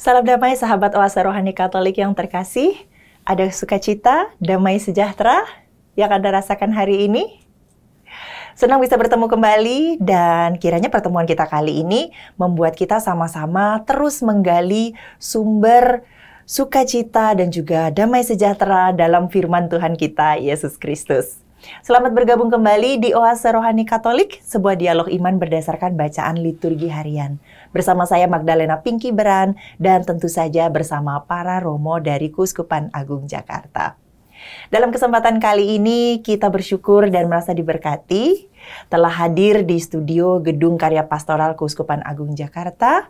Salam damai sahabat Oase Rohani Katolik yang terkasih. Ada sukacita, damai sejahtera yang Anda rasakan hari ini? Senang bisa bertemu kembali dan kiranya pertemuan kita kali ini membuat kita sama-sama terus menggali sumber sukacita dan juga damai sejahtera dalam firman Tuhan kita, Yesus Kristus. Selamat bergabung kembali di Oase Rohani Katolik, sebuah dialog iman berdasarkan bacaan liturgi harian. Bersama saya Magdalena Pinky Beran dan tentu saja bersama para romo dari Keuskupan Agung Jakarta. Dalam kesempatan kali ini kita bersyukur dan merasa diberkati telah hadir di studio Gedung Karya Pastoral Keuskupan Agung Jakarta,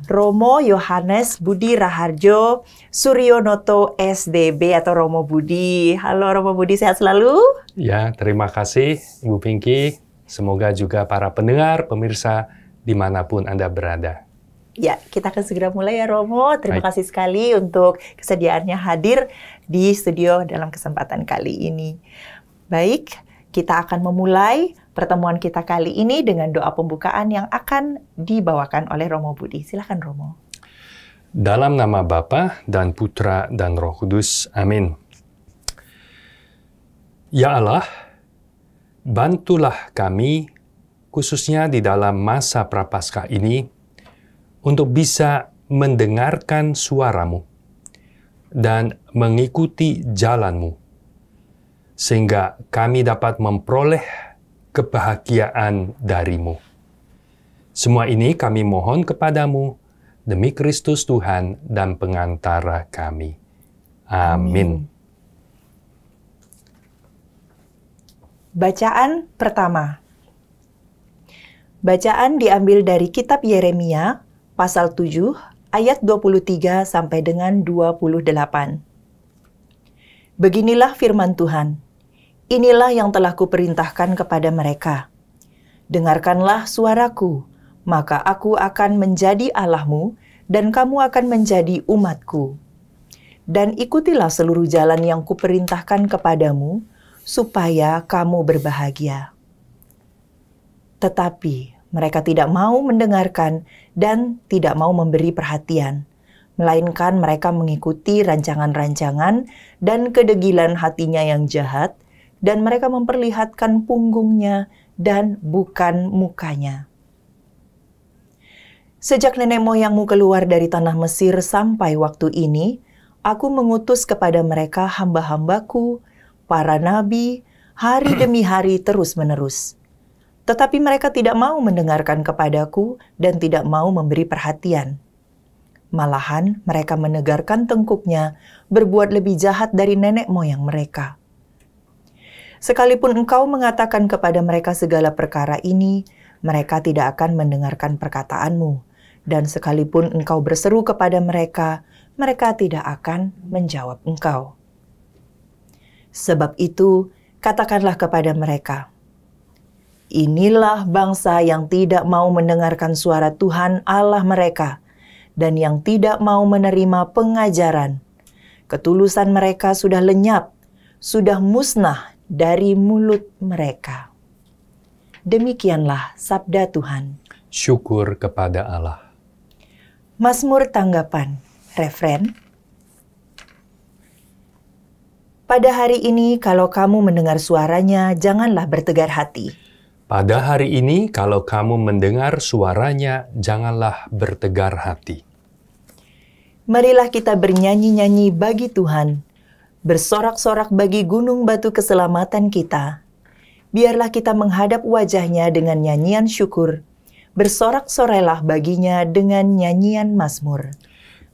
Romo Yohanes Budi Raharjo Suryonoto SDB atau Romo Budi. Halo Romo Budi, sehat selalu? Ya, terima kasih Ibu Pinky. Semoga juga para pendengar, pemirsa dimanapun Anda berada. Ya, kita akan segera mulai ya Romo. Terima kasih sekali untuk kesediaannya hadir di studio dalam kesempatan kali ini. Baik, kita akan memulai pertemuan kita kali ini dengan doa pembukaan yang akan dibawakan oleh Romo Budi. Silakan Romo. Dalam nama Bapa dan Putra dan Roh Kudus. Amin. Ya Allah, bantulah kami, khususnya di dalam masa Prapaskah ini, untuk bisa mendengarkan suara-Mu dan mengikuti jalan-Mu, sehingga kami dapat memperoleh kebahagiaan dari-Mu. Semua ini kami mohon kepadamu, demi Kristus Tuhan dan pengantara kami. Amin. Bacaan pertama. Bacaan diambil dari kitab Yeremia, pasal 7, ayat 23 sampai dengan 28. Beginilah firman Tuhan. Inilah yang telah kuperintahkan kepada mereka. Dengarkanlah suaraku, maka aku akan menjadi Allahmu, dan kamu akan menjadi umatku. Dan ikutilah seluruh jalan yang kuperintahkan kepadamu, supaya kamu berbahagia. Tetapi mereka tidak mau mendengarkan dan tidak mau memberi perhatian, melainkan mereka mengikuti rancangan-rancangan dan kedegilan hatinya yang jahat, dan mereka memperlihatkan punggungnya dan bukan mukanya. Sejak nenek moyangmu keluar dari tanah Mesir sampai waktu ini, aku mengutus kepada mereka hamba-hambaku, para nabi, hari demi hari terus-menerus. Tetapi mereka tidak mau mendengarkan kepadaku dan tidak mau memberi perhatian. Malahan mereka menegarkan tengkuknya, berbuat lebih jahat dari nenek moyang mereka. Sekalipun engkau mengatakan kepada mereka segala perkara ini, mereka tidak akan mendengarkan perkataanmu. Dan sekalipun engkau berseru kepada mereka, mereka tidak akan menjawab engkau. Sebab itu, katakanlah kepada mereka, inilah bangsa yang tidak mau mendengarkan suara Tuhan Allah mereka, dan yang tidak mau menerima pengajaran. Ketulusan mereka sudah lenyap, sudah musnah dari mulut mereka. Demikianlah sabda Tuhan. Syukur kepada Allah. Mazmur tanggapan, refren. Pada hari ini, kalau kamu mendengar suaranya, janganlah bertegar hati. Pada hari ini, kalau kamu mendengar suaranya, janganlah bertegar hati. Marilah kita bernyanyi-nyanyi bagi Tuhan, bersorak-sorak bagi gunung batu keselamatan kita. Biarlah kita menghadap wajahnya dengan nyanyian syukur, bersorak-sorailah baginya dengan nyanyian mazmur.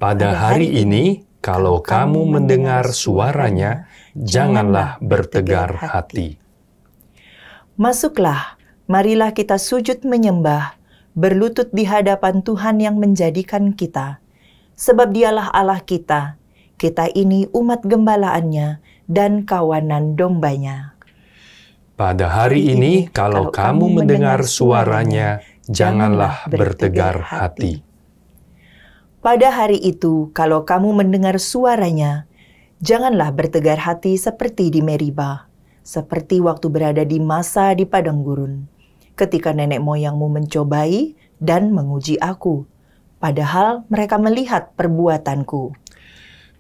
Pada hari ini, kalau kamu mendengar suaranya, janganlah bertegar hati. Masuklah, marilah kita sujud menyembah, berlutut di hadapan Tuhan yang menjadikan kita. Sebab dialah Allah kita ini umat gembalaannya dan kawanan dombanya. Pada hari ini, kalau kamu mendengar suaranya, janganlah bertegar hati. Pada hari itu, kalau kamu mendengar suaranya, janganlah bertegar hati seperti di Meriba, seperti waktu berada di masa di padang gurun, ketika nenek moyangmu mencobai dan menguji aku, padahal mereka melihat perbuatanku.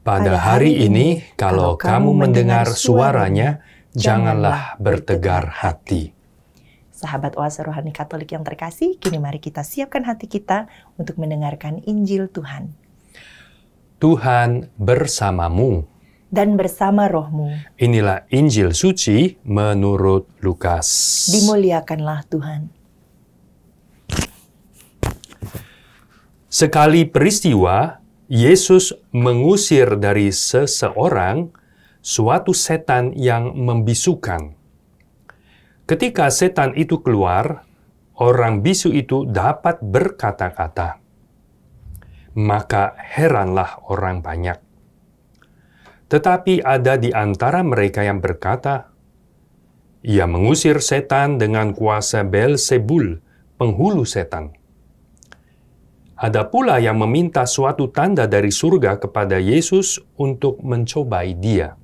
Pada hari ini, kalau kamu mendengar suaranya, janganlah bertegar hati. Sahabat Oase Rohani Katolik yang terkasih, kini mari kita siapkan hati kita untuk mendengarkan Injil Tuhan. Tuhan bersamamu. Dan bersama rohmu. Inilah Injil suci menurut Lukas. Dimuliakanlah Tuhan. Sekali peristiwa, Yesus mengusir dari seseorang suatu setan yang membisukan. Ketika setan itu keluar, orang bisu itu dapat berkata-kata. Maka heranlah orang banyak. Tetapi ada di antara mereka yang berkata, "Ia mengusir setan dengan kuasa Beelzebul, penghulu setan." Ada pula yang meminta suatu tanda dari surga kepada Yesus untuk mencobai dia.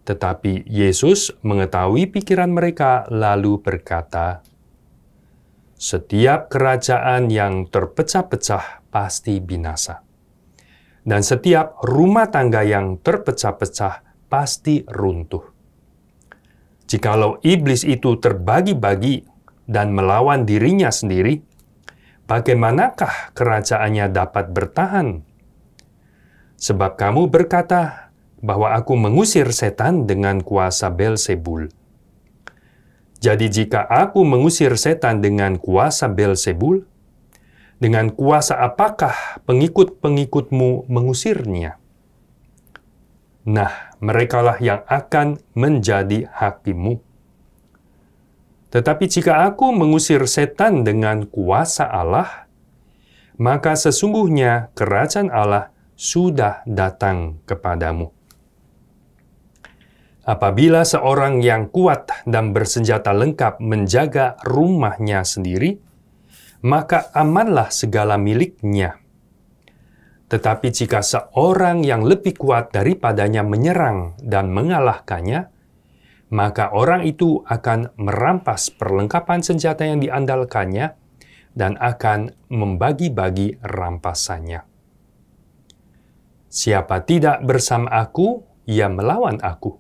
Tetapi Yesus mengetahui pikiran mereka lalu berkata, "Setiap kerajaan yang terpecah-pecah pasti binasa. Dan setiap rumah tangga yang terpecah-pecah pasti runtuh. Jikalau iblis itu terbagi-bagi dan melawan dirinya sendiri, bagaimanakah kerajaannya dapat bertahan? Sebab kamu berkata bahwa aku mengusir setan dengan kuasa Beelzebul. Jadi jika aku mengusir setan dengan kuasa Beelzebul, dengan kuasa apakah pengikut-pengikutmu mengusirnya? Nah, merekalah yang akan menjadi hakimmu. Tetapi jika aku mengusir setan dengan kuasa Allah, maka sesungguhnya kerajaan Allah sudah datang kepadamu. Apabila seorang yang kuat dan bersenjata lengkap menjaga rumahnya sendiri, maka amanlah segala miliknya. Tetapi jika seorang yang lebih kuat daripadanya menyerang dan mengalahkannya, maka orang itu akan merampas perlengkapan senjata yang diandalkannya dan akan membagi-bagi rampasannya. Siapa tidak bersama aku, ia melawan aku.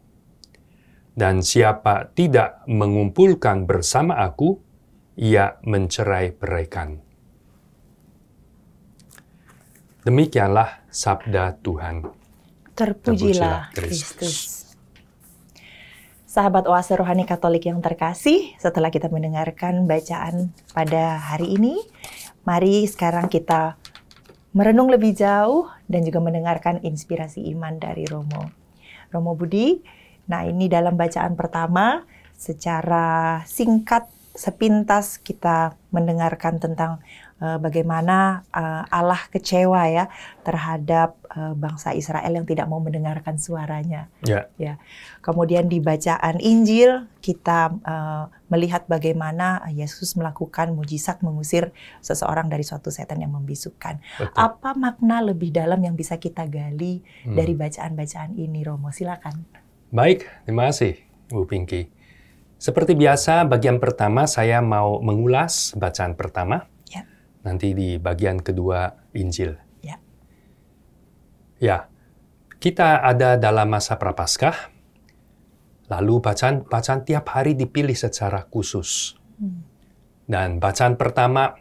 Dan siapa tidak mengumpulkan bersama aku, ia mencerai-beraikan. Demikianlah sabda Tuhan. Terpujilah Kristus. Sahabat Oase Rohani Katolik yang terkasih, setelah kita mendengarkan bacaan pada hari ini, mari sekarang kita merenung lebih jauh dan juga mendengarkan inspirasi iman dari Romo. Romo Budi, nah ini dalam bacaan pertama, secara singkat, sepintas kita mendengarkan tentang bagaimana Allah kecewa ya terhadap bangsa Israel yang tidak mau mendengarkan suaranya. Ya. Ya. Kemudian di bacaan Injil kita melihat bagaimana Yesus melakukan mujizat mengusir seseorang dari suatu setan yang membisukan. Betul. Apa makna lebih dalam yang bisa kita gali dari bacaan-bacaan ini, Romo? Silakan. Baik, terima kasih, Bu Pinky. Seperti biasa, bagian pertama saya mau mengulas bacaan pertama. Nanti di bagian kedua Injil. Ya, kita ada dalam masa Prapaskah, lalu bacaan tiap hari dipilih secara khusus. Dan bacaan pertama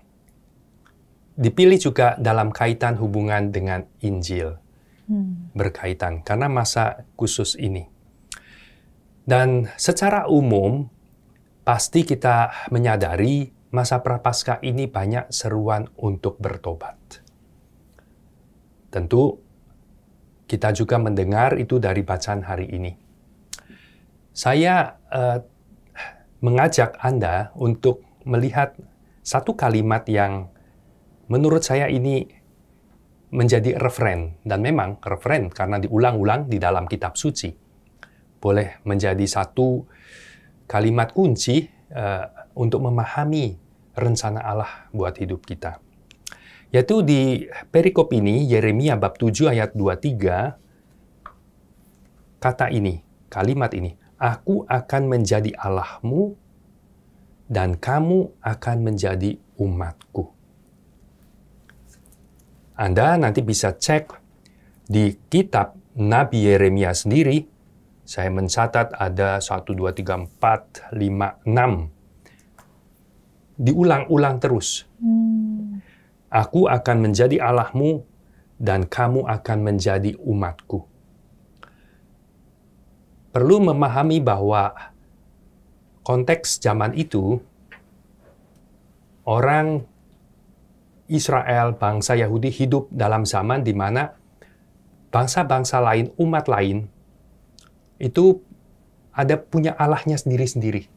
dipilih juga dalam kaitan hubungan dengan Injil. Berkaitan, karena masa khusus ini. Dan secara umum, pasti kita menyadari masa Prapaskah ini banyak seruan untuk bertobat. Tentu, kita juga mendengar itu dari bacaan hari ini. Saya mengajak Anda untuk melihat satu kalimat yang menurut saya ini menjadi referen. Dan memang referen karena diulang-ulang di dalam kitab suci. Boleh menjadi satu kalimat kunci untuk memahami rencana Allah buat hidup kita. Yaitu di perikop ini, Yeremia bab 7 ayat 23, kata ini, kalimat ini, "Aku akan menjadi Allahmu, dan kamu akan menjadi umatku." Anda nanti bisa cek di kitab Nabi Yeremia sendiri. Saya mencatat ada 1, 2, 3, 4, 5, 6. Diulang-ulang terus. Aku akan menjadi Allahmu dan kamu akan menjadi umatku. Perlu memahami bahwa konteks zaman itu, orang Israel, bangsa Yahudi hidup dalam zaman di mana bangsa-bangsa lain, umat lain, itu ada punya Allahnya sendiri-sendiri.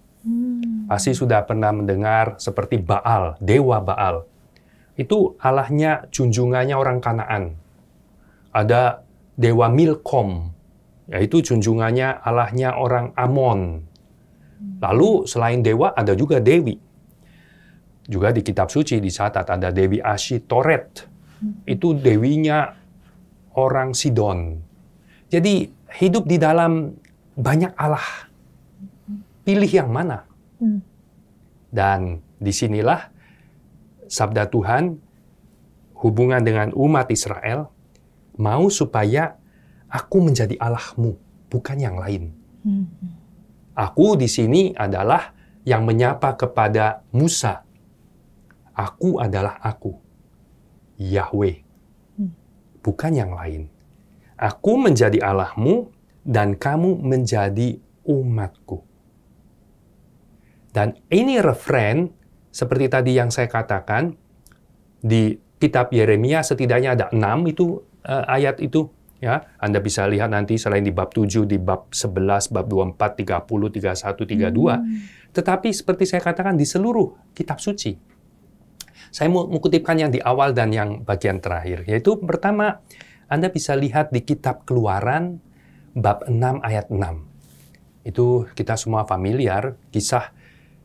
Pasti sudah pernah mendengar seperti Baal, dewa Baal. Itu Allahnya, junjungannya orang Kanaan. Ada dewa Milkom, yaitu junjungannya Allahnya orang Amon. Lalu selain dewa ada juga dewi. Juga di kitab suci dicatat ada Dewi Ashitoret. Itu dewinya orang Sidon. Jadi hidup di dalam banyak Allah. Pilih yang mana? Dan disinilah sabda Tuhan hubungan dengan umat Israel mau supaya aku menjadi Allahmu, bukan yang lain. Aku di sini adalah yang menyapa kepada Musa. Aku adalah aku, Yahweh, bukan yang lain. Aku menjadi Allahmu dan kamu menjadi umatku. Dan ini referen, seperti tadi yang saya katakan, di kitab Yeremia setidaknya ada 6 itu ayat itu. Ya, Anda bisa lihat nanti selain di bab 7, di bab 11, bab 24, 30, 31, 32. Tetapi seperti saya katakan di seluruh kitab suci. Saya mau kutipkan yang di awal dan yang bagian terakhir. Yaitu pertama, Anda bisa lihat di kitab Keluaran bab 6 ayat 6. Itu kita semua familiar, kisah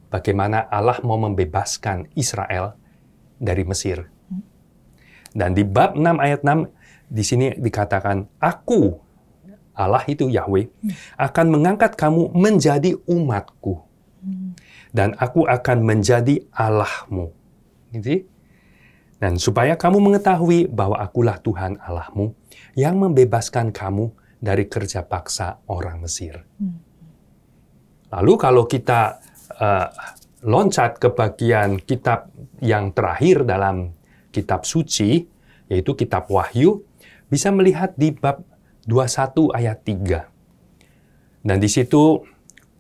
bagaimana Allah mau membebaskan Israel dari Mesir. Dan di bab 6 ayat 6, di sini dikatakan, Aku, Allah itu Yahweh, akan mengangkat kamu menjadi umatku. Dan aku akan menjadi Allahmu. Gitu? Dan supaya kamu mengetahui bahwa akulah Tuhan Allahmu yang membebaskan kamu dari kerja paksa orang Mesir. Lalu kalau kita loncat ke bagian kitab yang terakhir dalam kitab suci, yaitu kitab Wahyu, bisa melihat di bab 21 ayat 3. Dan di situ,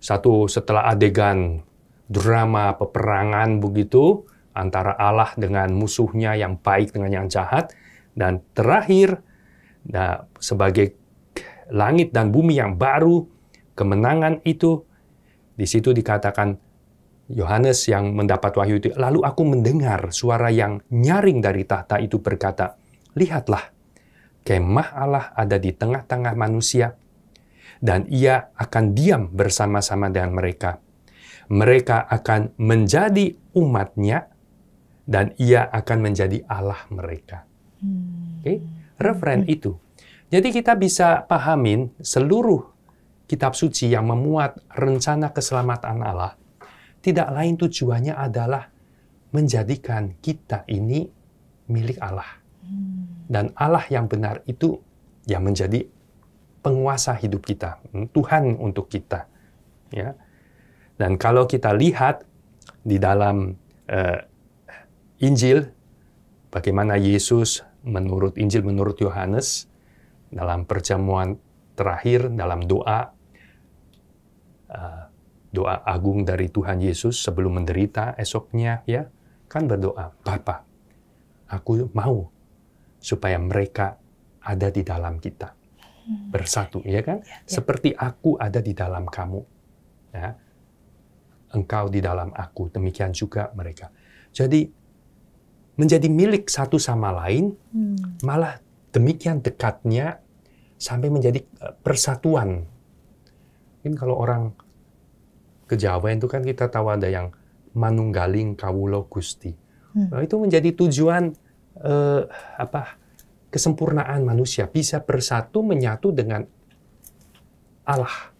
setelah adegan drama peperangan begitu, antara Allah dengan musuhnya yang baik dengan yang jahat, dan terakhir, sebagai langit dan bumi yang baru, kemenangan itu, di situ dikatakan, Yohanes yang mendapat wahyu itu, lalu aku mendengar suara yang nyaring dari tahta itu berkata, Lihatlah, kemah Allah ada di tengah-tengah manusia, dan ia akan diam bersama-sama dengan mereka. Mereka akan menjadi umatnya, dan ia akan menjadi Allah mereka. Okay? Referen itu. Jadi kita bisa pahamin seluruh kitab suci yang memuat rencana keselamatan Allah, tidak lain tujuannya adalah menjadikan kita ini milik Allah. Dan Allah yang benar itu yang menjadi penguasa hidup kita, Tuhan untuk kita. Ya. Dan kalau kita lihat di dalam Injil, bagaimana Yesus menurut Injil menurut Yohanes dalam perjamuan terakhir dalam doa agung dari Tuhan Yesus sebelum menderita esoknya, ya kan berdoa, Bapa, aku mau supaya mereka ada di dalam kita, bersatu, ya kan? Seperti aku ada di dalam kamu, ya, engkau di dalam aku, demikian juga mereka. Jadi menjadi milik satu sama lain, malah demikian dekatnya sampai menjadi persatuan. Mungkin kalau orang ke Jawa itu kan kita tahu ada yang manunggaling kawula Gusti. Nah, itu menjadi tujuan kesempurnaan manusia, bisa bersatu menyatu dengan Allah.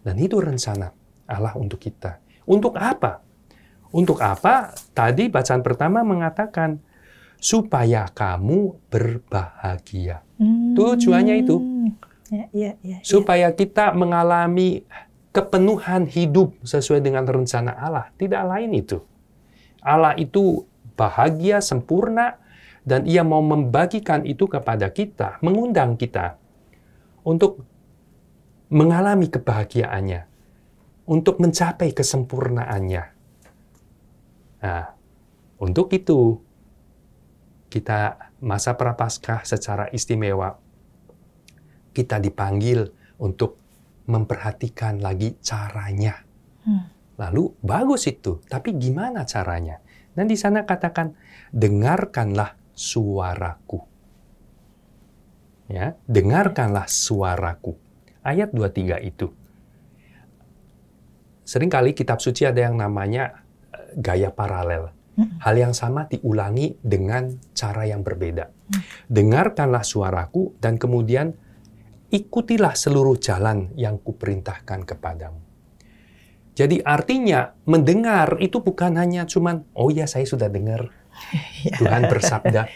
Dan itu rencana Allah untuk kita. Untuk apa? Untuk apa? Tadi bacaan pertama mengatakan, supaya kamu berbahagia. Tujuannya itu. Supaya kita mengalami kepenuhan hidup sesuai dengan rencana Allah. Tidak lain itu. Allah itu bahagia, sempurna, dan Ia mau membagikan itu kepada kita, mengundang kita untuk mengalami kebahagiaannya, untuk mencapai kesempurnaannya. Nah, untuk itu, kita masa Prapaskah secara istimewa, kita dipanggil untuk memperhatikan lagi caranya. Lalu, bagus itu, tapi gimana caranya? Dan di sana katakan, dengarkanlah suaraku. Ya, dengarkanlah suaraku. Ayat 23 itu. Seringkali kitab suci ada yang namanya gaya paralel. Hal yang sama diulangi dengan cara yang berbeda. Dengarkanlah suaraku dan kemudian ikutilah seluruh jalan yang kuperintahkan kepadamu. Jadi artinya mendengar itu bukan hanya cuman, oh ya saya sudah dengar Tuhan bersabda.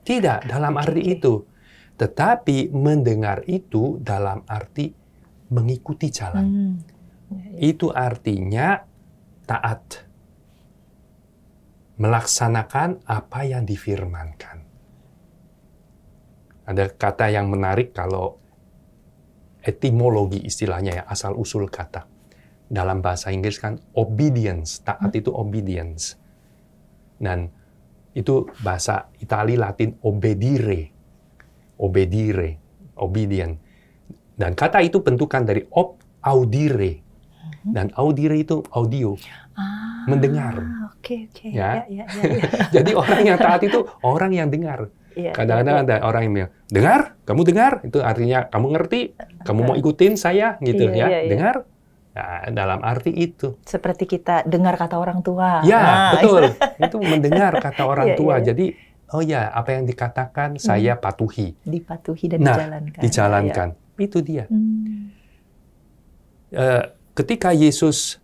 Tidak, dalam arti itu. Tetapi mendengar itu dalam arti mengikuti jalan. Itu artinya taat. Melaksanakan apa yang difirmankan. Ada kata yang menarik kalau etimologi istilahnya ya, asal-usul kata. Dalam bahasa Inggris kan obedience, taat itu obedience. Dan itu bahasa Itali Latin obedire, obedient. Dan kata itu bentukan dari audire. Dan audire itu audio, mendengar. Oke. Ya. Jadi orang yang taat itu orang yang dengar. Kadang-kadang ada orang yang bilang, dengar, kamu dengar, itu artinya kamu ngerti, kamu mau ikutin saya, gitu ya. Dengar. Nah, dalam arti itu. Seperti kita dengar kata orang tua. Ya, betul. Itu mendengar kata orang tua. Jadi, oh ya, apa yang dikatakan saya patuhi. Dipatuhi dan dijalankan. Dijalankan. Itu dia. Ketika Yesus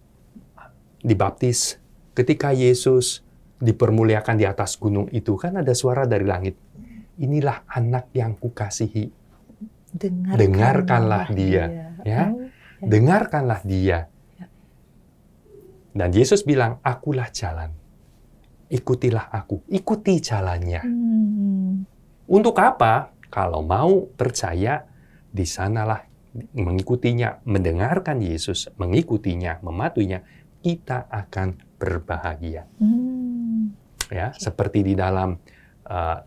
dibaptis, ketika Yesus dipermuliakan di atas gunung itu, kan ada suara dari langit. Inilah anak yang kukasihi. Dengarkanlah dia. Ya. Dengarkanlah dia. Dan Yesus bilang, akulah jalan. Ikutilah aku. Ikuti jalannya. Untuk apa? Kalau mau percaya, di sanalah mengikutinya, mendengarkan Yesus, mengikutinya, mematuhinya, kita akan berbahagia. Ya, seperti di dalam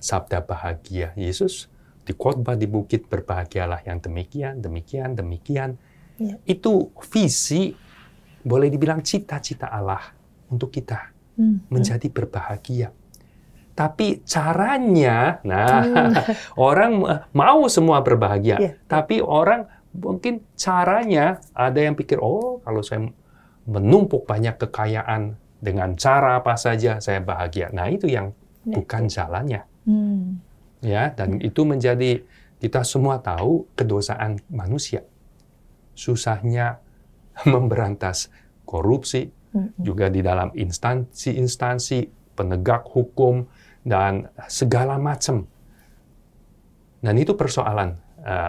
sabda bahagia Yesus, di khotbah di bukit, berbahagialah yang demikian, demikian, demikian. Itu visi, boleh dibilang cita-cita Allah untuk kita menjadi berbahagia. Tapi caranya, orang mau semua berbahagia, tapi orang mungkin caranya ada yang pikir, oh kalau saya menumpuk banyak kekayaan dengan cara apa saja saya bahagia. Nah itu yang bukan jalannya. Ya, dan itu menjadi, kita semua tahu kedosaan manusia. Susahnya memberantas korupsi, juga di dalam instansi-instansi penegak hukum, dan segala macam. Dan itu persoalan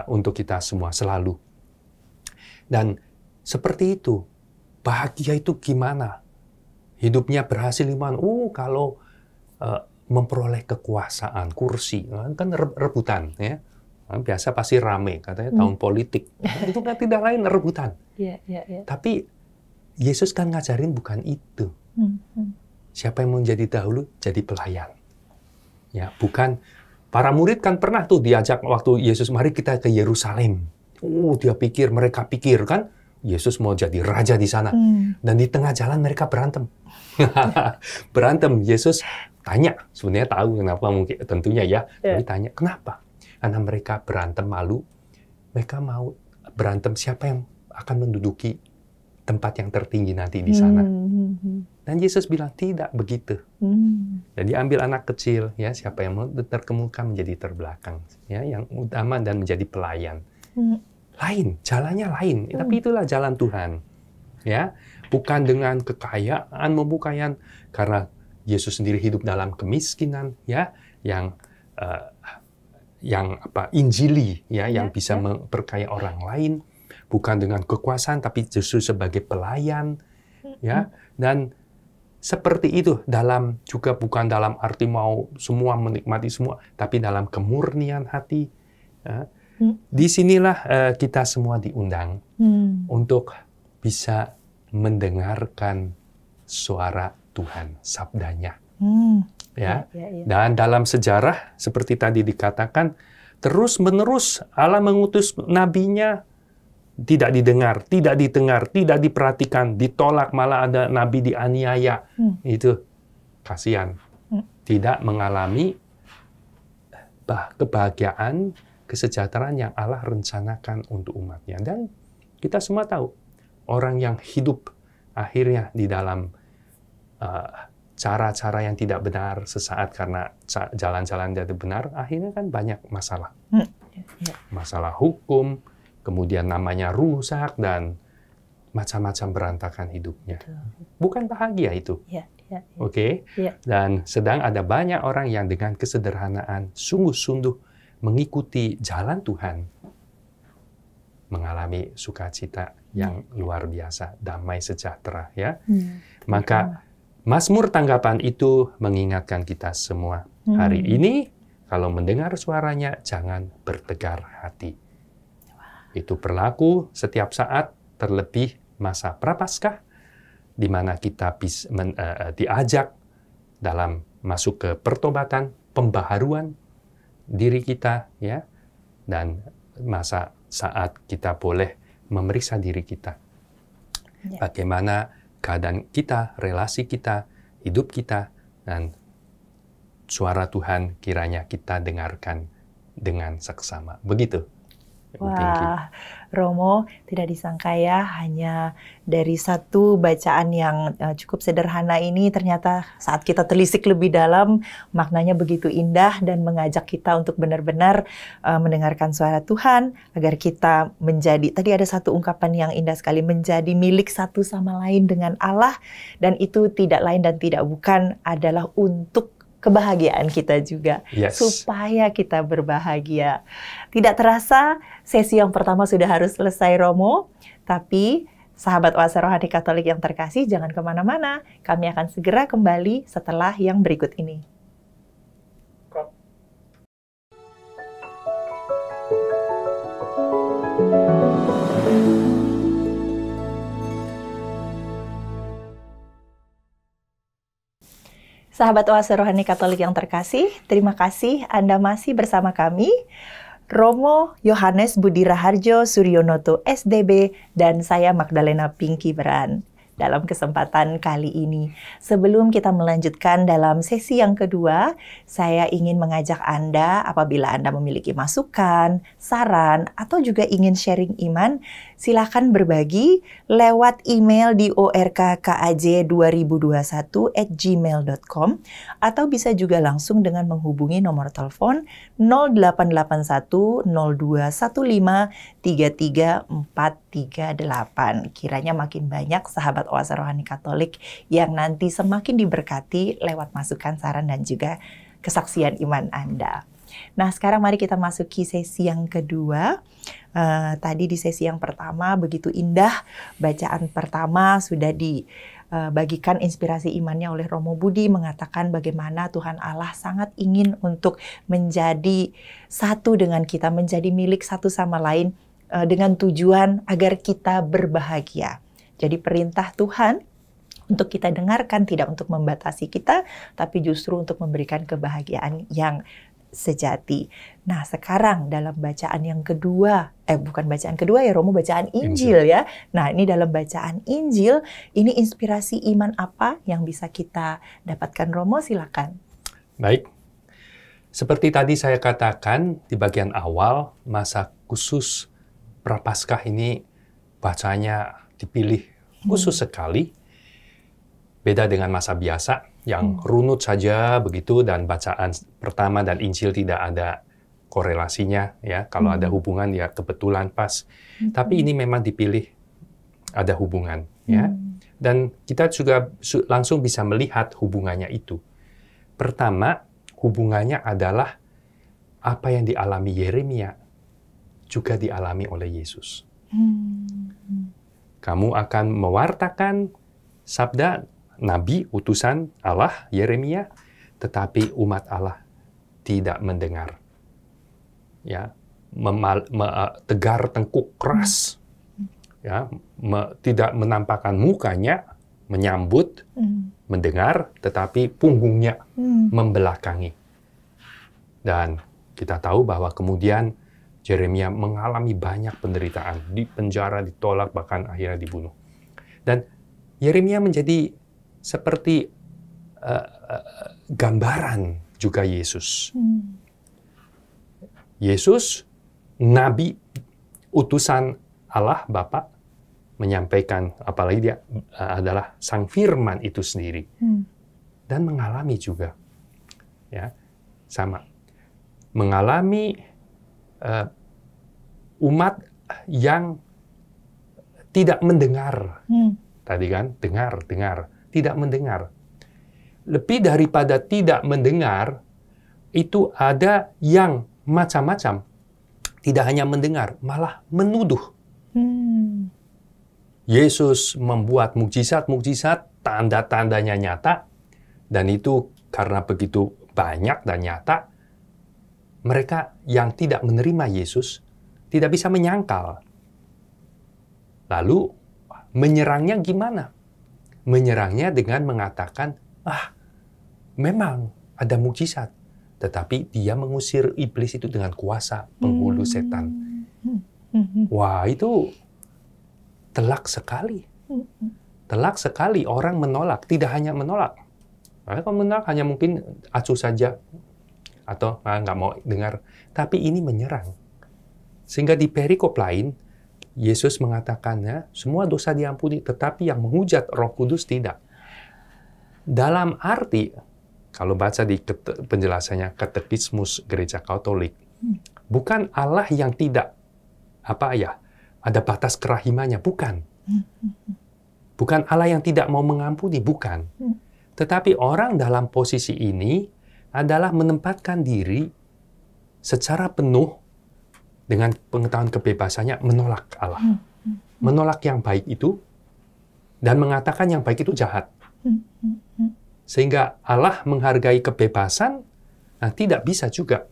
untuk kita semua selalu. Dan seperti itu, bahagia itu gimana? Hidupnya berhasil gimana? Kalau memperoleh kekuasaan, kursi, kan rebutan, ya. Biasa pasti rame, katanya tahun politik. Itu kan tidak lain rebutan. Tapi Yesus kan ngajarin bukan itu. Siapa yang mau jadi dahulu, jadi pelayan. Ya, bukan. Para murid kan pernah tuh diajak waktu Yesus, mari kita ke Yerusalem. Mereka pikir kan, Yesus mau jadi raja di sana. Dan di tengah jalan mereka berantem. Berantem. Yesus tanya, sebenarnya tahu kenapa mungkin, tentunya ya. Tapi tanya, kenapa? Karena mereka berantem malu, mereka mau berantem siapa yang akan menduduki tempat yang tertinggi nanti di sana. Dan Yesus bilang, tidak begitu. Jadi ambil anak kecil, ya, siapa yang mau terkemuka menjadi terbelakang, ya, yang utama dan menjadi pelayan. Lain, jalannya lain. Tapi itulah jalan Tuhan. Ya, bukan dengan kekayaan, karena Yesus sendiri hidup dalam kemiskinan, ya. injili, ya, yang bisa memperkaya orang lain, bukan dengan kekuasaan, tapi justru sebagai pelayan, ya. Dan seperti itu juga bukan dalam arti mau semua menikmati semua, tapi dalam kemurnian hati. Ya. Disinilah kita semua diundang untuk bisa mendengarkan suara Tuhan, sabdanya. Ya. Dan dalam sejarah, seperti tadi dikatakan, terus-menerus Allah mengutus nabinya, tidak didengar, tidak diperhatikan, ditolak, malah ada nabi dianiaya. Itu kasihan. Tidak mengalami kebahagiaan, kesejahteraan yang Allah rencanakan untuk umatnya. Dan kita semua tahu, orang yang hidup akhirnya di dalam cara-cara yang tidak benar sesaat karena jalan-jalan tidak benar, akhirnya kan banyak masalah. Masalah hukum, kemudian namanya rusak, dan macam-macam berantakan hidupnya. Bukan bahagia itu. Oke? Dan sedang ada banyak orang yang dengan kesederhanaan, sungguh-sungguh mengikuti jalan Tuhan, mengalami sukacita yang luar biasa, damai sejahtera. Ya? Maka Mazmur tanggapan itu mengingatkan kita semua. Hari ini, kalau mendengar suaranya, jangan bertegar hati. Itu berlaku setiap saat, terlebih masa Prapaskah, di mana kita diajak dalam masuk ke pertobatan, pembaharuan diri kita, ya, dan masa saat kita boleh memeriksa diri kita. Bagaimana keadaan kita, relasi kita, hidup kita, dan suara Tuhan kiranya kita dengarkan dengan seksama. Begitu. Wah, Romo, tidak disangka ya, hanya dari satu bacaan yang cukup sederhana ini, ternyata saat kita telisik lebih dalam, maknanya begitu indah dan mengajak kita untuk benar-benar mendengarkan suara Tuhan, agar kita menjadi, tadi ada satu ungkapan yang indah sekali, menjadi milik satu sama lain dengan Allah, dan itu tidak lain dan tidak bukan adalah untuk kebahagiaan kita juga, supaya kita berbahagia. Tidak terasa, sesi yang pertama sudah harus selesai, Romo. Tapi, sahabat Oase Rohani Katolik yang terkasih, jangan kemana-mana. Kami akan segera kembali setelah yang berikut ini. Sahabat Oase Rohani Katolik yang terkasih, terima kasih Anda masih bersama kami, Romo Yohanes Budi Raharjo Suryonoto SDB, dan saya Magdalena Pinky Beran. Dalam kesempatan kali ini, sebelum kita melanjutkan dalam sesi yang kedua, saya ingin mengajak Anda, apabila Anda memiliki masukan, saran, atau juga ingin sharing iman, silakan berbagi lewat email di orkkaj2021@gmail.com, atau bisa juga langsung dengan menghubungi nomor telepon 0881 0215 33438. Kiranya makin banyak sahabat Oase Rohani Katolik yang nanti semakin diberkati lewat masukan, saran, dan juga kesaksian iman Anda. Nah, sekarang mari kita masuki sesi yang kedua. Tadi di sesi yang pertama begitu indah, bacaan pertama sudah dibagikan inspirasi imannya oleh Romo Budi, mengatakan bagaimana Tuhan Allah sangat ingin untuk menjadi satu dengan kita, menjadi milik satu sama lain, dengan tujuan agar kita berbahagia. Jadi perintah Tuhan untuk kita dengarkan, tidak untuk membatasi kita, tapi justru untuk memberikan kebahagiaan yang sejati. Nah, sekarang dalam bacaan yang kedua, bukan bacaan kedua ya Romo, bacaan Injil ya. Nah, ini dalam bacaan Injil, ini inspirasi iman apa yang bisa kita dapatkan, Romo? Silakan. Baik. Seperti tadi saya katakan di bagian awal, masa khusus Prapaskah ini bacanya dipilih khusus sekali, beda dengan masa biasa yang runut saja begitu, dan bacaan pertama dan Injil tidak ada korelasinya, ya. Kalau ada hubungan ya kebetulan pas. Tapi ini memang dipilih ada hubungan, ya. Dan kita juga langsung bisa melihat hubungannya itu. Pertama, hubungannya adalah apa yang dialami Yeremia juga dialami oleh Yesus. Kamu akan mewartakan sabda Nabi utusan Allah, Yeremia, tetapi umat Allah tidak mendengar. Ya, tegar tengkuk keras. Ya, tidak menampakkan mukanya, menyambut, mendengar, tetapi punggungnya membelakangi. Dan kita tahu bahwa kemudian Yeremia mengalami banyak penderitaan, di penjara, ditolak, bahkan akhirnya dibunuh. Dan Yeremia menjadi seperti gambaran juga Yesus. Yesus, Nabi, utusan Allah, Bapa, menyampaikan, apalagi dia adalah Sang Firman itu sendiri. Dan mengalami juga. Ya, sama. Mengalami umat yang tidak mendengar. Tadi kan, dengar. Tidak mendengar. Lebih daripada tidak mendengar, itu ada yang macam-macam. Tidak hanya mendengar, malah menuduh. Yesus membuat mukjizat-mukjizat, tanda-tandanya nyata, dan itu karena begitu banyak dan nyata, mereka yang tidak menerima Yesus tidak bisa menyangkal. Lalu, menyerangnya gimana? Menyerangnya dengan mengatakan, memang ada mukjizat, tetapi dia mengusir iblis itu dengan kuasa penghulu setan. Wah, itu telak sekali. Telak sekali orang menolak. Tidak hanya menolak. Karena kalau menolak hanya mungkin acuh saja. Atau nggak mau dengar. Tapi ini menyerang. Sehingga di perikop lain, Yesus mengatakannya, semua dosa diampuni, tetapi yang menghujat Roh Kudus tidak. Dalam arti, kalau baca di penjelasannya Katekismus Gereja Katolik, bukan Allah yang tidak ada batas kerahimannya, bukan. Bukan Allah yang tidak mau mengampuni, bukan. Tetapi orang dalam posisi ini adalah menempatkan diri secara penuh dengan pengetahuan kebebasannya menolak Allah. Menolak yang baik itu dan mengatakan yang baik itu jahat. Sehingga Allah menghargai kebebasan, tidak bisa juga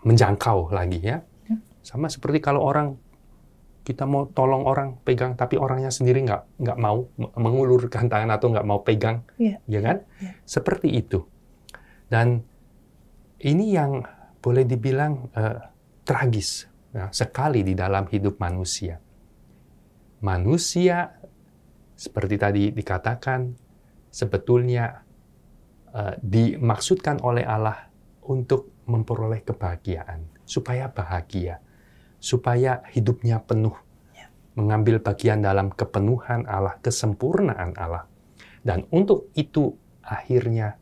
menjangkau lagi ya. Sama seperti kalau orang kita mau tolong orang pegang, tapi orangnya sendiri nggak mau mengulurkan tangan atau nggak mau pegang, ya kan? Seperti itu. Dan ini yang boleh dibilang tragis sekali di dalam hidup manusia. Manusia seperti tadi dikatakan sebetulnya dimaksudkan oleh Allah untuk memperoleh kebahagiaan, supaya bahagia, supaya hidupnya penuh, mengambil bagian dalam kepenuhan Allah, kesempurnaan Allah. Dan untuk itu akhirnya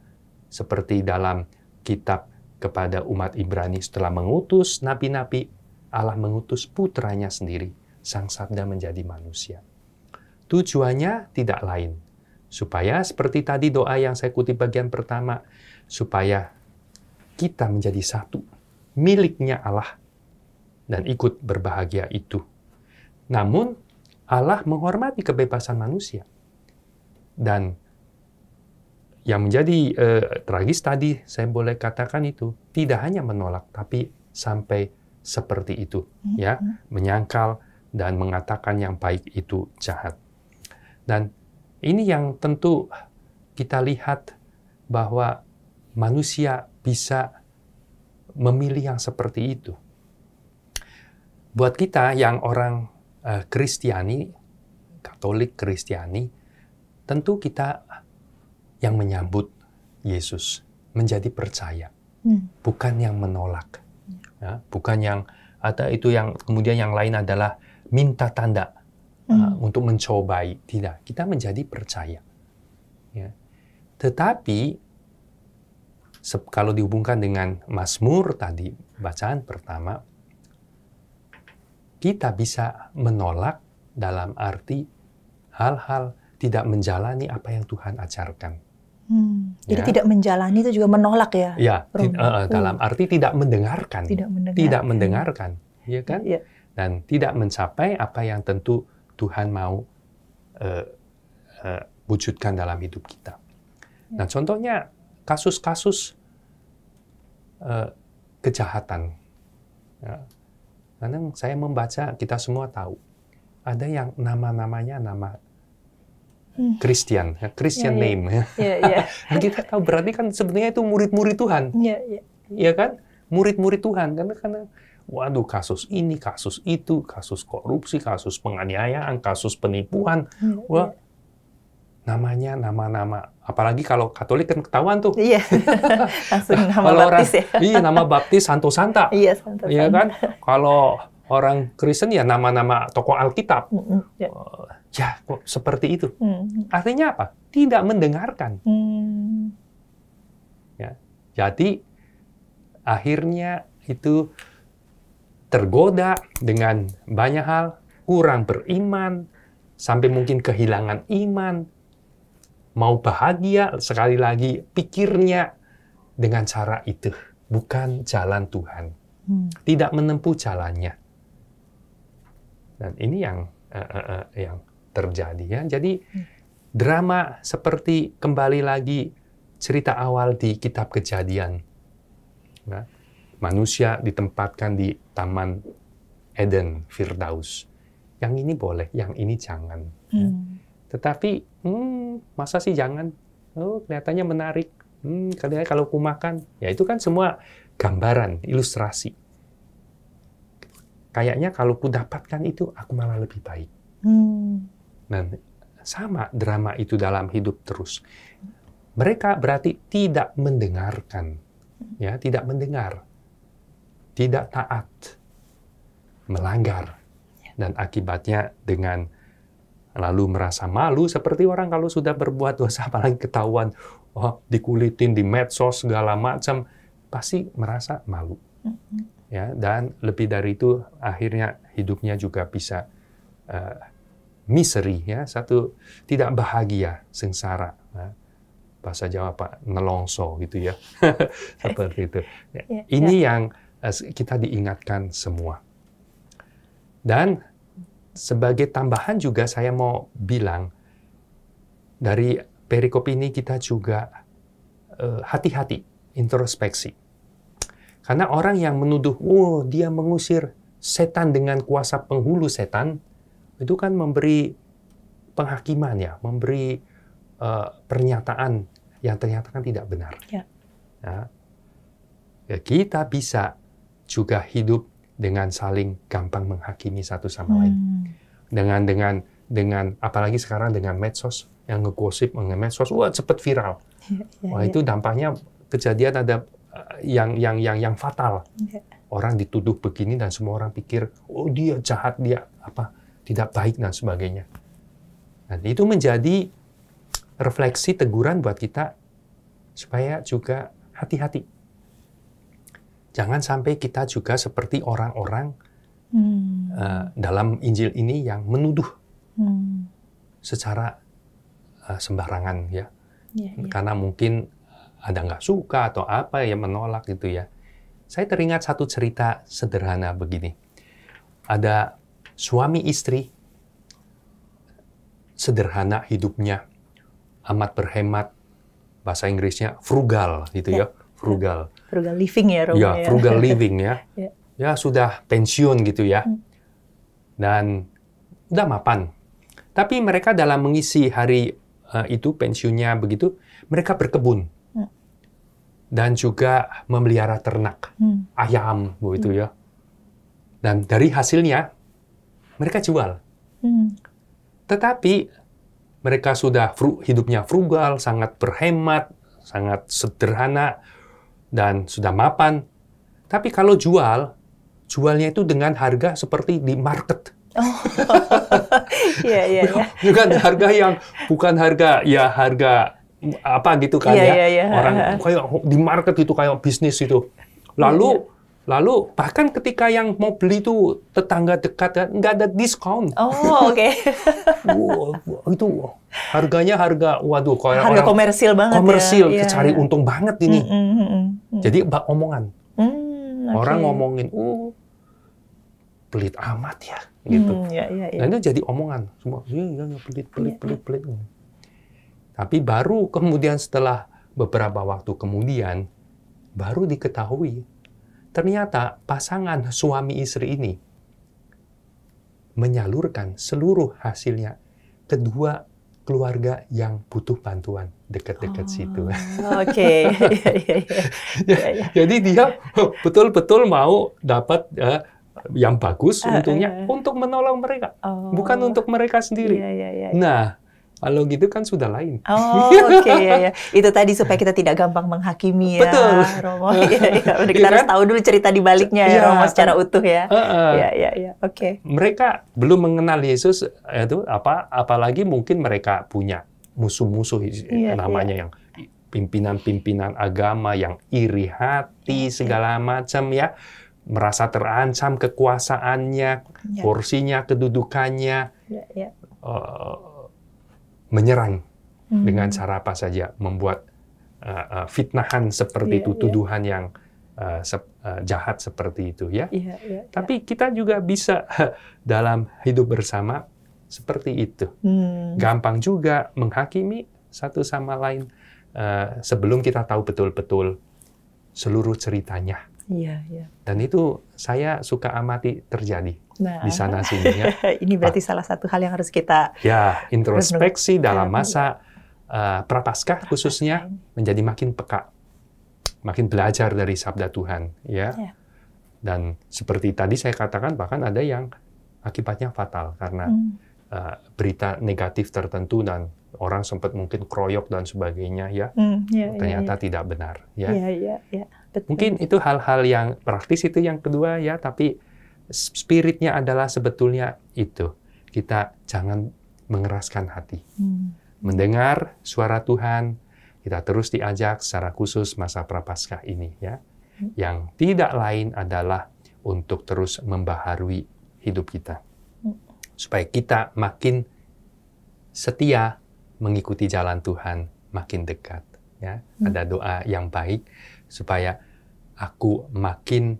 seperti dalam kitab kepada umat Ibrani setelah mengutus nabi-nabi, Allah mengutus putranya sendiri, Sang Sabda menjadi manusia. Tujuannya tidak lain, supaya seperti tadi doa yang saya kutip bagian pertama, supaya kita menjadi satu, miliknya Allah, dan ikut berbahagia itu. Namun, Allah menghormati kebebasan manusia. Dan yang menjadi tragis tadi, saya boleh katakan itu, tidak hanya menolak, tapi sampai seperti itu. Ya, menyangkal dan mengatakan yang baik itu jahat. Dan ini yang tentu kita lihat bahwa manusia bisa memilih yang seperti itu. Buat kita yang orang Kristiani, Katolik Kristiani, tentu kita yang menyambut Yesus, menjadi percaya, bukan yang menolak. Ya, bukan yang ada itu yang kemudian yang lain adalah minta tanda untuk mencobai. Tidak, kita menjadi percaya. Ya. Tetapi kalau dihubungkan dengan Mazmur tadi, bacaan pertama, kita bisa menolak dalam arti hal-hal tidak menjalani apa yang Tuhan ajarkan. Jadi Ya. tidak menjalani itu juga menolak ya? Ya, Romo? dalam arti tidak mendengarkan. Tidak mendengarkan. Ya kan? Ya. Dan tidak mencapai apa yang tentu Tuhan mau wujudkan dalam hidup kita. Nah, contohnya kasus-kasus kejahatan. Ya. Kadang saya membaca, kita semua tahu, ada yang nama-namanya nama Christian, Christian Ya, ya. name. Ya. Ya. Dan kita tahu berarti kan sebenarnya itu murid-murid Tuhan. Ya. Iya kan? Murid-murid Tuhan. Karena waduh, kasus ini, kasus itu, kasus korupsi, kasus penganiayaan, kasus penipuan. Wah, namanya nama-nama. Apalagi kalau Katolik kan ketahuan tuh. Iya. Langsung nama Kalau baptis ya. Iya, nama baptis Santo Santa. Iya, Santo Iya Santa. kan? Kalau orang Kristen ya nama-nama tokoh Alkitab. Ya. Ya, kok seperti itu. Artinya apa? Tidak mendengarkan. Ya. Jadi akhirnya itu tergoda dengan banyak hal, kurang beriman, sampai mungkin kehilangan iman, mau bahagia, sekali lagi pikirnya dengan cara itu, bukan jalan Tuhan. Tidak menempuh jalannya. Dan ini yang terjadi ya. Jadi drama seperti kembali lagi cerita awal di kitab Kejadian. Nah, manusia ditempatkan di Taman Eden, Firdaus. Yang ini boleh, yang ini jangan. Tetapi, masa sih jangan? Oh, kelihatannya menarik. Kalian kalau ku makan, ya itu kan semua gambaran, ilustrasi. Kayaknya kalau ku dapatkan itu, aku malah lebih baik. Dan sama drama itu dalam hidup terus. Mereka berarti tidak mendengarkan, ya, tidak mendengar, tidak taat, melanggar, dan akibatnya dengan lalu merasa malu seperti orang kalau sudah berbuat dosa, apalagi ketahuan, dikulitin di medsos segala macam, pasti merasa malu, ya, dan lebih dari itu akhirnya hidupnya juga bisa misery, ya, satu tidak bahagia, sengsara. Ya. Bahasa Jawa Pak, nelongso gitu ya. Seperti itu. Ini yang kita diingatkan semua. Dan sebagai tambahan juga saya mau bilang, dari perikop ini kita juga hati-hati, introspeksi. Karena orang yang menuduh, dia mengusir setan dengan kuasa penghulu setan, itu kan memberi penghakiman ya, memberi pernyataan yang ternyata kan tidak benar. Ya. Ya, kita bisa juga hidup dengan saling gampang menghakimi satu sama lain. Dengan apalagi sekarang dengan medsos yang ngegosip mengenai medsos, cepat viral. Itu dampaknya kejadian ada yang fatal. Orang dituduh begini dan semua orang pikir, dia jahat, dia tidak baik dan sebagainya. Dan itu menjadi refleksi teguran buat kita supaya juga hati-hati. Jangan sampai kita juga seperti orang-orang dalam Injil ini yang menuduh secara sembarangan ya. Karena mungkin ada nggak suka atau apa yang menolak gitu ya. Saya teringat satu cerita sederhana begini. Ada suami istri sederhana hidupnya, amat berhemat, bahasa Inggrisnya frugal gitu ya, frugal. Frugal living ya, Romo. Ya, frugal living ya. Ya sudah pensiun gitu ya. Dan udah mapan. Tapi mereka dalam mengisi hari itu pensiunnya begitu, mereka berkebun. Dan juga memelihara ternak, ayam begitu ya. Dan dari hasilnya mereka jual. Tetapi mereka sudah hidupnya frugal, sangat berhemat, sangat sederhana, dan sudah mapan. Tapi kalau jualnya itu dengan harga seperti di market. Bukan harga yang, bukan harga, ya harga apa gitu kan ya. Orang kayak di market itu kayak bisnis itu. Lalu Lalu bahkan ketika yang mau beli itu tetangga dekat, nggak ada diskon. Oh, oke. Itu harganya waduh, kayak Harga orang komersil banget komersil, ya. cari untung banget ini. Jadi omongan. Okay. Orang ngomongin, pelit amat ya, gitu. Nah, itu jadi omongan. Semua, pelit. Tapi baru kemudian setelah beberapa waktu kemudian, baru diketahui, ternyata pasangan suami istri ini menyalurkan seluruh hasilnya kedua keluarga yang butuh bantuan dekat-dekat situ. Oke. Jadi dia betul-betul mau dapat yang bagus untungnya untuk menolong mereka, bukan untuk mereka sendiri. Nah, kalau gitu kan sudah lain. Oke. Itu tadi supaya kita tidak gampang menghakimi ya, Betul. Romo. Kita harus tahu dulu cerita di baliknya ya, Romo, secara utuh ya. Oke. Mereka belum mengenal Yesus itu apalagi mungkin mereka punya musuh-musuh namanya yang pimpinan-pimpinan agama yang iri hati segala macam ya, merasa terancam kekuasaannya, porsinya, kedudukannya. Menyerang dengan cara apa saja, membuat fitnahan seperti itu, tuduhan yang jahat seperti itu ya. Tapi kita juga bisa dalam hidup bersama seperti itu. Gampang juga menghakimi satu sama lain sebelum kita tahu betul-betul seluruh ceritanya. Dan itu saya suka amati terjadi di sana sini ya. Ini berarti salah satu hal yang harus kita introspeksi dalam masa Prapaskah khususnya menjadi makin peka, makin belajar dari sabda Tuhan ya. Dan seperti tadi saya katakan, bahkan ada yang akibatnya fatal karena berita negatif tertentu dan orang sempat mungkin kroyok dan sebagainya ya. Ternyata tidak benar ya. Betul. Mungkin itu hal-hal yang praktis itu yang kedua ya, tapi spiritnya adalah sebetulnya itu. Kita jangan mengeraskan hati. Mendengar suara Tuhan, kita terus diajak secara khusus masa Prapaskah ini ya. Yang tidak lain adalah untuk terus membaharui hidup kita. Supaya kita makin setia mengikuti jalan Tuhan, makin dekat ya. Ada doa yang baik supaya aku makin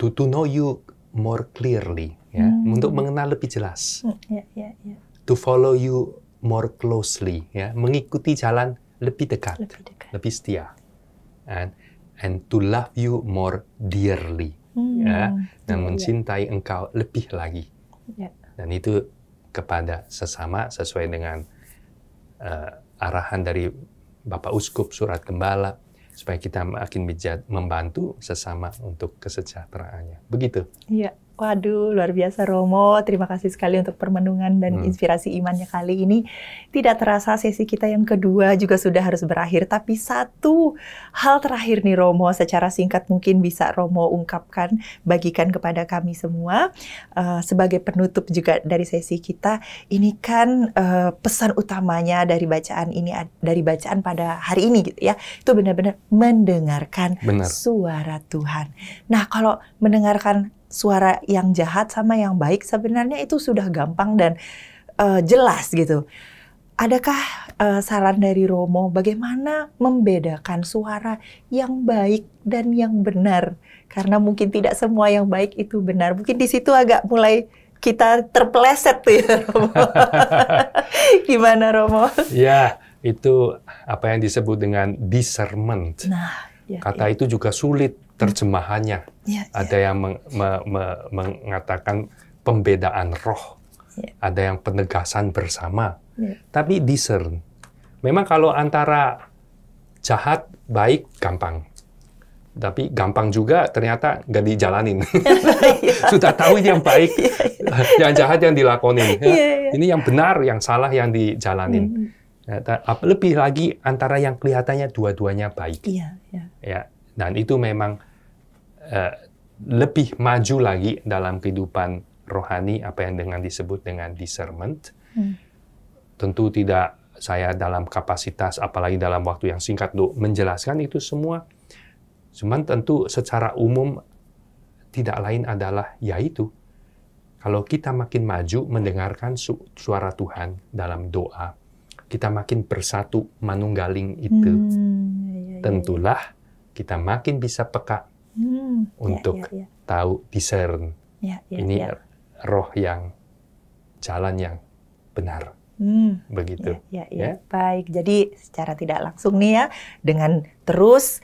to know you more clearly ya, untuk mengenal lebih jelas. To follow you more closely ya, mengikuti jalan lebih dekat, lebih setia. And to love you more dearly ya, dan mencintai engkau lebih lagi. Dan itu kepada sesama sesuai dengan arahan dari Bapak Uskup Surat Gembala, supaya kita makin membantu sesama untuk kesejahteraannya. Begitu. Iya. Waduh, luar biasa Romo. Terima kasih sekali untuk permenungan dan inspirasi imannya kali ini. Tidak terasa sesi kita yang kedua juga sudah harus berakhir. Tapi satu hal terakhir nih Romo, secara singkat mungkin bisa Romo ungkapkan, bagikan kepada kami semua. Sebagai penutup juga dari sesi kita, ini kan pesan utamanya dari bacaan ini, dari bacaan pada hari ini gitu ya. Itu benar-benar mendengarkan suara Tuhan. Nah, kalau mendengarkan suara yang jahat sama yang baik sebenarnya itu sudah gampang dan jelas gitu. Adakah saran dari Romo bagaimana membedakan suara yang baik dan yang benar? Karena mungkin tidak semua yang baik itu benar. Mungkin di situ agak mulai kita terpeleset tuh ya Romo. Gimana Romo? Ya, itu apa yang disebut dengan discernment. Nah, kata itu juga sulit terjemahannya. Ada yang mengatakan pembedaan roh, ada yang penegasan bersama. Tapi discern. Memang kalau antara jahat, baik, gampang. Tapi gampang juga ternyata nggak dijalanin. Sudah tahu yang baik, yang jahat yang dilakonin. Ini yang benar, yang salah yang dijalanin. Lebih lagi antara yang kelihatannya dua-duanya baik. Ya. Dan itu memang lebih maju lagi dalam kehidupan rohani, apa yang disebut dengan discernment. Tentu tidak saya dalam kapasitas, apalagi dalam waktu yang singkat untuk menjelaskan itu semua. Cuman tentu secara umum tidak lain adalah yaitu kalau kita makin maju mendengarkan suara Tuhan dalam doa, kita makin bersatu manunggaling itu. Tentulah kita makin bisa peka untuk tahu discern. Ini roh yang jalan yang benar. Begitu. Baik, jadi secara tidak langsung nih ya, dengan terus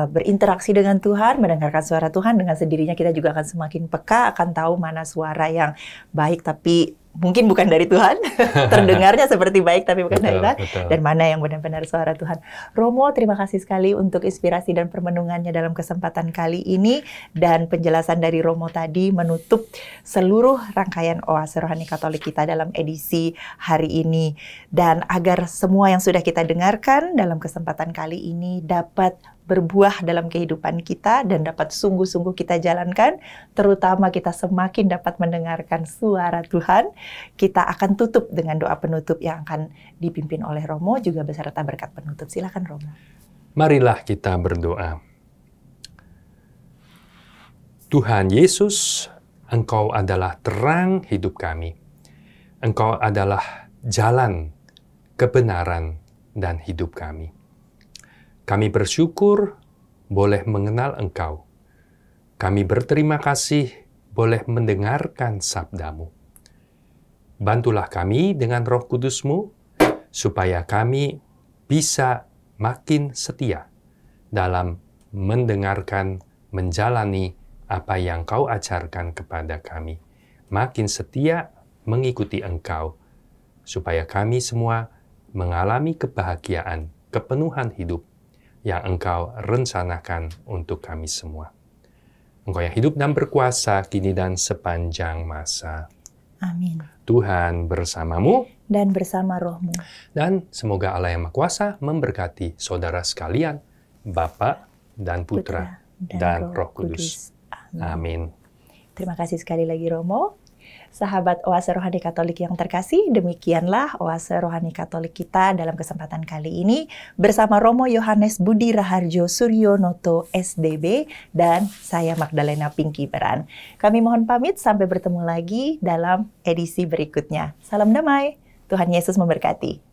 berinteraksi dengan Tuhan, mendengarkan suara Tuhan, dengan sendirinya kita juga akan semakin peka, akan tahu mana suara yang baik tapi mungkin bukan dari Tuhan, terdengarnya seperti baik tapi bukan dari Tuhan, dan mana yang benar-benar suara Tuhan. Romo, terima kasih sekali untuk inspirasi dan permenungannya dalam kesempatan kali ini, dan penjelasan dari Romo tadi menutup seluruh rangkaian Oase Rohani Katolik kita dalam edisi hari ini. Dan agar semua yang sudah kita dengarkan dalam kesempatan kali ini dapat berbuah dalam kehidupan kita dan dapat sungguh-sungguh kita jalankan, terutama kita semakin dapat mendengarkan suara Tuhan, kita akan tutup dengan doa penutup yang akan dipimpin oleh Romo juga beserta berkat penutup. Silakan Romo. Marilah kita berdoa. Tuhan Yesus, Engkau adalah terang hidup kami. Engkau adalah jalan, kebenaran, dan hidup kami. Kami bersyukur boleh mengenal Engkau. Kami berterima kasih boleh mendengarkan sabda-Mu. Bantulah kami dengan Roh Kudus-Mu, supaya kami bisa makin setia dalam mendengarkan, menjalani apa yang Kau ajarkan kepada kami. Makin setia mengikuti Engkau, supaya kami semua mengalami kebahagiaan, kepenuhan hidup yang Engkau rencanakan untuk kami semua. Engkau yang hidup dan berkuasa kini dan sepanjang masa. Amin. Tuhan bersamamu dan bersama rohmu. Dan semoga Allah yang Maha Kuasa memberkati saudara sekalian, Bapa dan Putra dan Roh Kudus. Amin. Terima kasih sekali lagi Romo. Sahabat Oase Rohani Katolik yang terkasih, demikianlah Oase Rohani Katolik kita dalam kesempatan kali ini bersama Romo Yohanes Budi Raharjo Suryonoto SDB dan saya Magdalena Pinky Beran. Kami mohon pamit sampai bertemu lagi dalam edisi berikutnya. Salam damai, Tuhan Yesus memberkati.